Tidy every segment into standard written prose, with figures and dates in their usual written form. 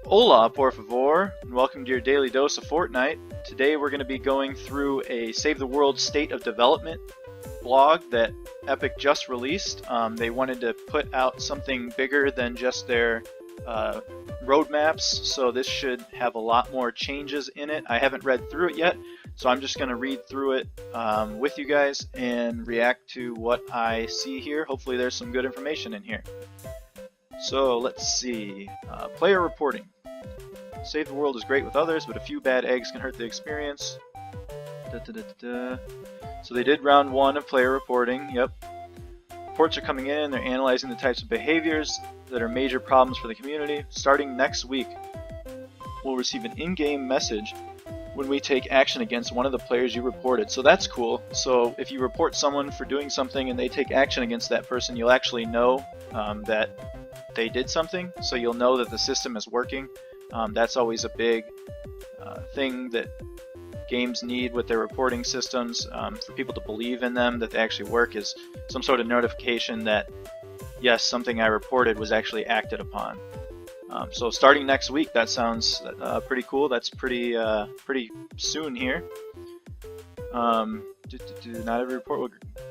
Hola, por favor, and welcome to your daily dose of Fortnite. Today we're going to be going through a Save the World State of Development blog that Epic just released. They wanted to put out something bigger than just their roadmaps, so this should have a lot more changes in it. I haven't read through it yet, so I'm just going to read through it with you guys and react to what I see here. Hopefully there's some good information in here. So let's see. Player reporting. Save the world is great with others, but a few bad eggs can hurt the experience. So they did round 1 of player reporting. Yep. Reports are coming in. They're analyzing the types of behaviors that are major problems for the community. Starting next week, we'll receive an in-game message when we take action against one of the players you reported. So that's cool. So if you report someone for doing something and they take action against that person, you'll actually know that they did something. So you'll know that the system is working. That's always a big thing that games need with their reporting systems, for people to believe in them, that they actually work, is some sort of notification that yes, something I reported was actually acted upon. So starting next week, that sounds pretty cool. That's pretty soon here. Not every report will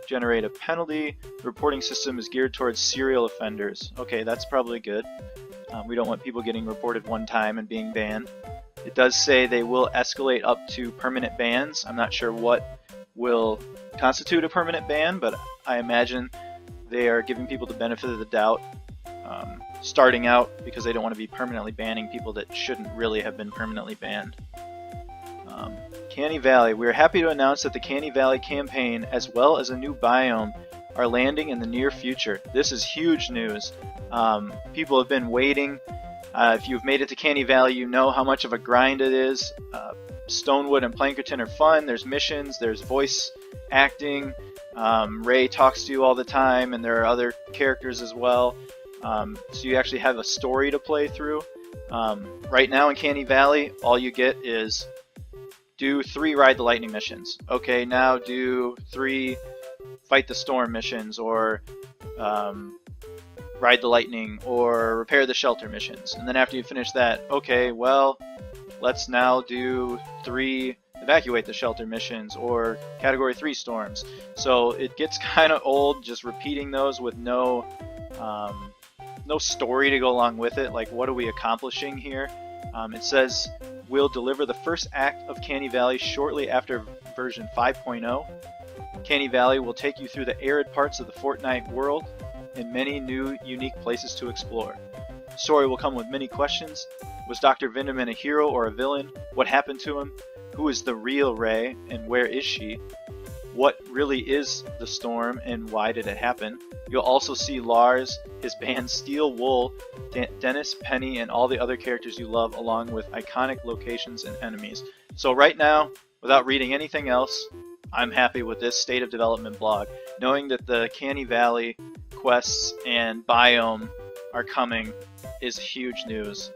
generate a penalty. The reporting system is geared towards serial offenders. Okay, that's probably good. We don't want people getting reported one time and being banned. It does say they will escalate up to permanent bans. I'm not sure what will constitute a permanent ban, but I imagine they are giving people the benefit of the doubt starting out, because they don't want to be permanently banning people that shouldn't really have been permanently banned. Canny Valley. We are happy to announce that the Canny Valley campaign, as well as a new biome, are landing in the near future. This is huge news. People have been waiting. If you've made it to Canny Valley, you know how much of a grind it is. Stonewood and Plankerton are fun. There's missions, there's voice acting. Ray talks to you all the time, and there are other characters as well. So you actually have a story to play through. Right now in Canny Valley, all you get is do 3 Ride the Lightning missions. Okay, now do 3 Fight the Storm missions, or Ride the Lightning, or Repair the Shelter missions. And then after you finish that, okay, well, let's now do 3 Evacuate the Shelter missions, or Category 3 storms. So it gets kind of old just repeating those with no story to go along with it. Like, what are we accomplishing here? It says we'll deliver the first act of Canny Valley shortly after version 5.0. Canny Valley will take you through the arid parts of the Fortnite world and many new, unique places to explore. The story will come with many questions. Was Dr. Vinderman a hero or a villain? What happened to him? Who is the real Ray, and where is she? What really is the storm, and why did it happen? You'll also see Lars, his band Steel Wool, Dennis, Penny, and all the other characters you love, along with iconic locations and enemies. So right now, without reading anything else, I'm happy with this State of Development blog. Knowing that the Canny Valley quests and biome are coming is huge news,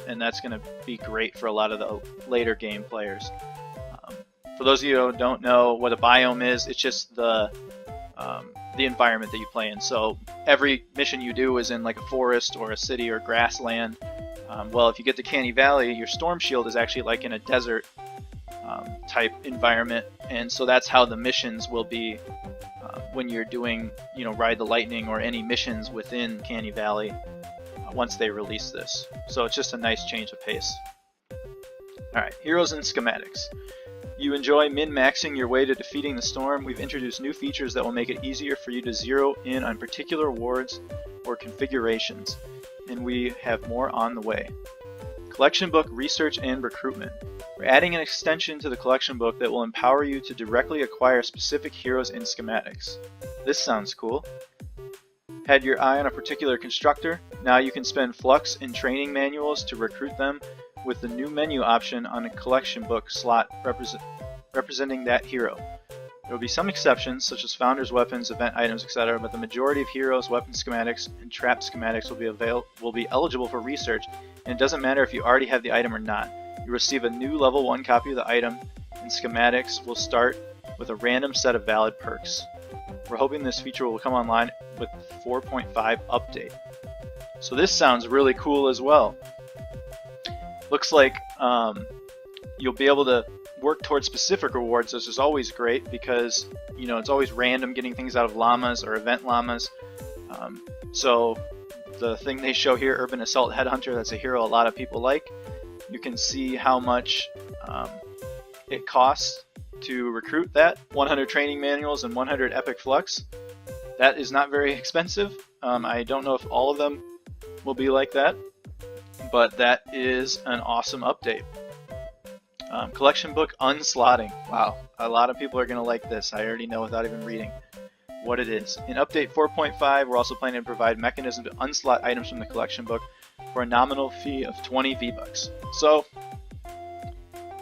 and that's going to be great for a lot of the later game players. For those of you who don't know what a biome is, it's just the environment that you play in. So every mission you do is in like a forest or a city or grassland. Well, if you get to Canny Valley, your storm shield is actually like in a desert type environment, and so that's how the missions will be when you're doing, Ride the Lightning or any missions within Canny Valley once they release this. So it's just a nice change of pace. Alright, heroes and schematics. You enjoy min-maxing your way to defeating the storm? We've introduced new features that will make it easier for you to zero in on particular wards or configurations, and we have more on the way. Collection book research and recruitment. We're adding an extension to the collection book that will empower you to directly acquire specific heroes and schematics. This sounds cool. Had your eye on a particular constructor? Now you can spend flux in training manuals to recruit them with the new menu option on a collection book slot representing that hero. There will be some exceptions, such as founders, weapons, event items, etc., but the majority of heroes, weapon schematics, and trap schematics will be eligible for research, and it doesn't matter if you already have the item or not. You receive a new level 1 copy of the item, and schematics will start with a random set of valid perks. We're hoping this feature will come online with 4.5 update. So this sounds really cool as well. Looks like you'll be able to work towards specific rewards, which is always great because it's always random getting things out of llamas or event llamas. So the thing they show here, Urban Assault Headhunter, that's a hero a lot of people like. You can see how much it costs to recruit that. 100 training manuals and 100 epic flux. That is not very expensive. I don't know if all of them will be like that, but that is an awesome update. Collection book Unslotting. Wow, a lot of people are going to like this. I already know without even reading what it is. In update 4.5, we're also planning to provide mechanism to unslot items from the collection book for a nominal fee of 20 V-Bucks. So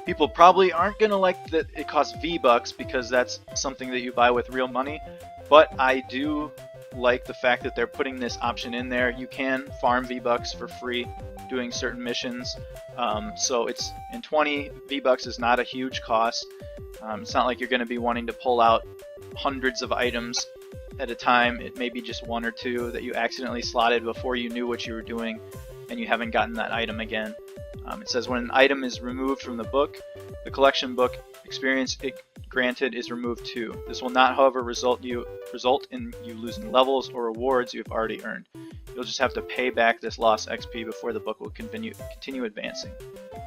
people probably aren't going to like that it costs V-Bucks because that's something that you buy with real money, but I do like the fact that they're putting this option in there. You can farm V-Bucks for free doing certain missions, so it's 20 V-Bucks is not a huge cost. It's not like you're going to be wanting to pull out hundreds of items at a time. It may be just one or two that you accidentally slotted before you knew what you were doing and you haven't gotten that item again. It says when an item is removed from the book, the collection book experience it granted is removed too. This will not, however, result in you losing levels or rewards you have already earned. You'll just have to pay back this lost XP before the book will continue advancing.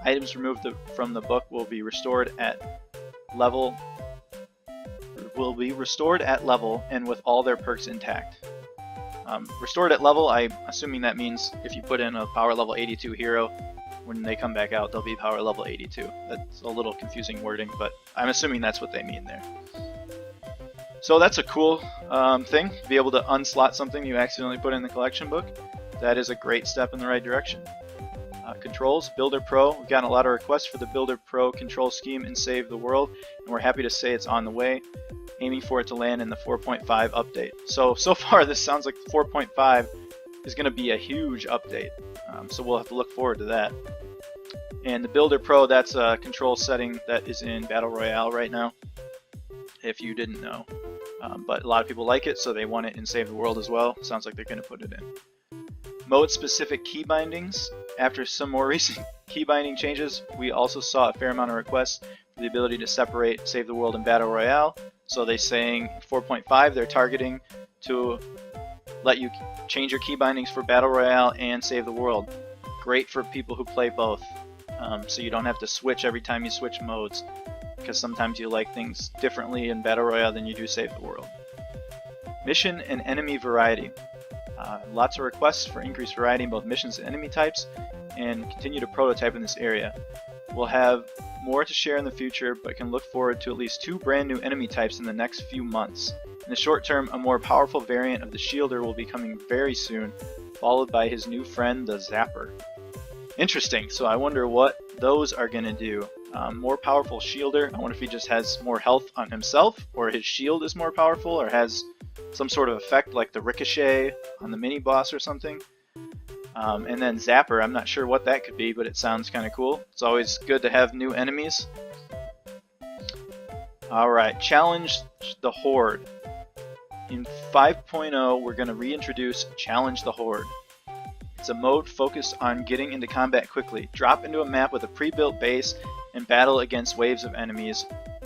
Items removed from the book will be restored at level and with all their perks intact. Restored at level, I'm assuming that means if you put in a power level 82 hero, when they come back out, they'll be power level 82. That's a little confusing wording, but I'm assuming that's what they mean there. So that's a cool thing, to be able to unslot something you accidentally put in the collection book. That is a great step in the right direction. Controls, Builder Pro. We've gotten a lot of requests for the Builder Pro control scheme in Save the World, and we're happy to say it's on the way, aiming for it to land in the 4.5 update. So far this sounds like 4.5 is going to be a huge update, so we'll have to look forward to that. And the Builder Pro, that's a control setting that is in Battle Royale right now, if you didn't know. But a lot of people like it, so they want it in Save the World as well. Sounds like they're going to put it in. Mode-specific key bindings. After some more recent key binding changes, we also saw a fair amount of requests for the ability to separate Save the World and Battle Royale. So they're saying 4.5, they're targeting to let you change your key bindings for Battle Royale and Save the World. Great for people who play both, so you don't have to switch every time you switch modes, because sometimes you like things differently in Battle Royale than you do Save the World. Mission and enemy variety. Lots of requests for increased variety in both missions and enemy types, and continue to prototype in this area. We'll have more to share in the future, but can look forward to at least 2 brand new enemy types in the next few months. In the short term, a more powerful variant of the Shielder will be coming very soon, followed by his new friend, the Zapper. Interesting, so I wonder what those are going to do. More powerful Shielder, I wonder if he just has more health on himself, or his shield is more powerful, or has some sort of effect like the Ricochet on the mini-boss or something. And then Zapper, I'm not sure what that could be, but it sounds kind of cool. It's always good to have new enemies. Alright, Challenge the Horde. In 5.0, we're going to reintroduce Challenge the Horde. It's a mode focused on getting into combat quickly. Drop into a map with a pre-built base and battle against waves of enemies,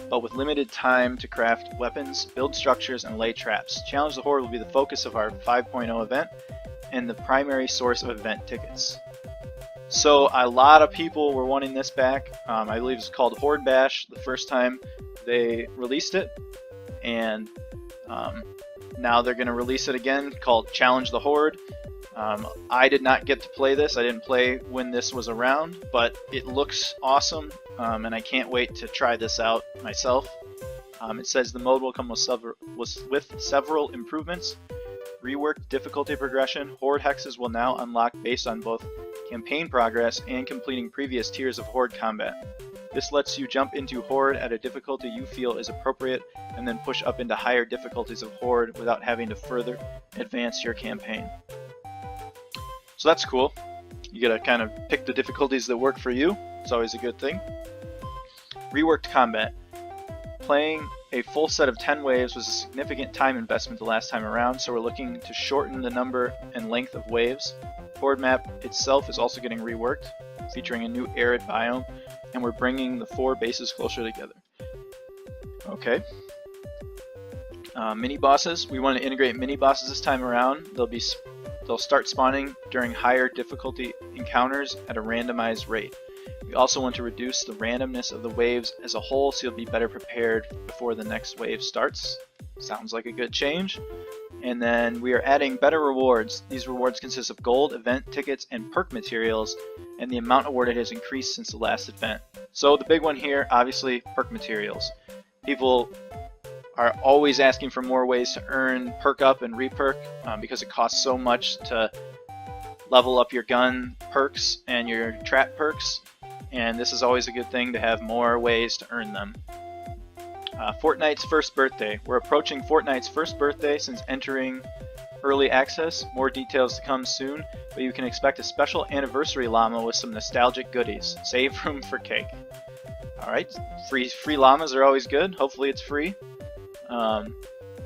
but with limited time to craft weapons, build structures, and lay traps. Challenge the Horde will be the focus of our 5.0 event and the primary source of event tickets. So a lot of people were wanting this back. I believe it's called Horde Bash the first time they released it, and now they're going to release it again called Challenge the Horde. I did not get to play this. I didn't play when this was around, but it looks awesome, and I can't wait to try this out myself. It says the mode will come with several improvements. Reworked difficulty progression. Horde hexes will now unlock based on both campaign progress and completing previous tiers of Horde combat. This lets you jump into Horde at a difficulty you feel is appropriate and then push up into higher difficulties of Horde without having to further advance your campaign. So that's cool. You gotta kind of pick the difficulties that work for you. It's always a good thing. Reworked combat. playing a full set of 10 waves was a significant time investment the last time around, so we're looking to shorten the number and length of waves. Horde map itself is also getting reworked, featuring a new arid biome, and we're bringing the 4 bases closer together. Okay. Mini bosses. We want to integrate mini bosses this time around. They'll start spawning during higher difficulty encounters at a randomized rate. We also want to reduce the randomness of the waves as a whole, so you'll be better prepared before the next wave starts. Sounds like a good change. And then we are adding better rewards. These rewards consist of gold, event tickets, and perk materials, and the amount awarded has increased since the last event. So the big one here, obviously, perk materials. People are always asking for more ways to earn perk up and reperk because it costs so much to level up your gun perks and your trap perks, and this is always a good thing to have more ways to earn them. Fortnite's first birthday. We're approaching Fortnite's first birthday since entering early access. More details to come soon, but you can expect a special anniversary llama with some nostalgic goodies. Save room for cake. Alright, free llamas are always good. Hopefully it's free.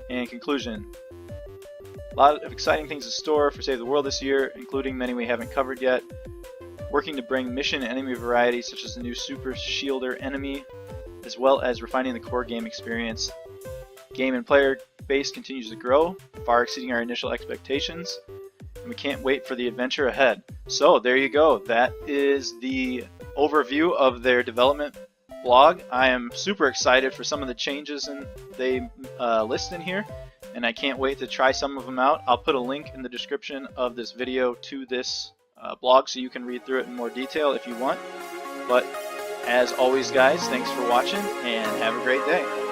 In conclusion, a lot of exciting things in store for Save the World this year, including many we haven't covered yet. Working to bring mission and enemy variety such as the new Super Shielder enemy, as well as refining the core game experience. Game and player base continues to grow, far exceeding our initial expectations, and we can't wait for the adventure ahead. So there you go, that is the overview of their development blog. I am super excited for some of the changes they list in here, and I can't wait to try some of them out. I'll put a link in the description of this video to this blog so you can read through it in more detail if you want. But as always guys, thanks for watching and have a great day.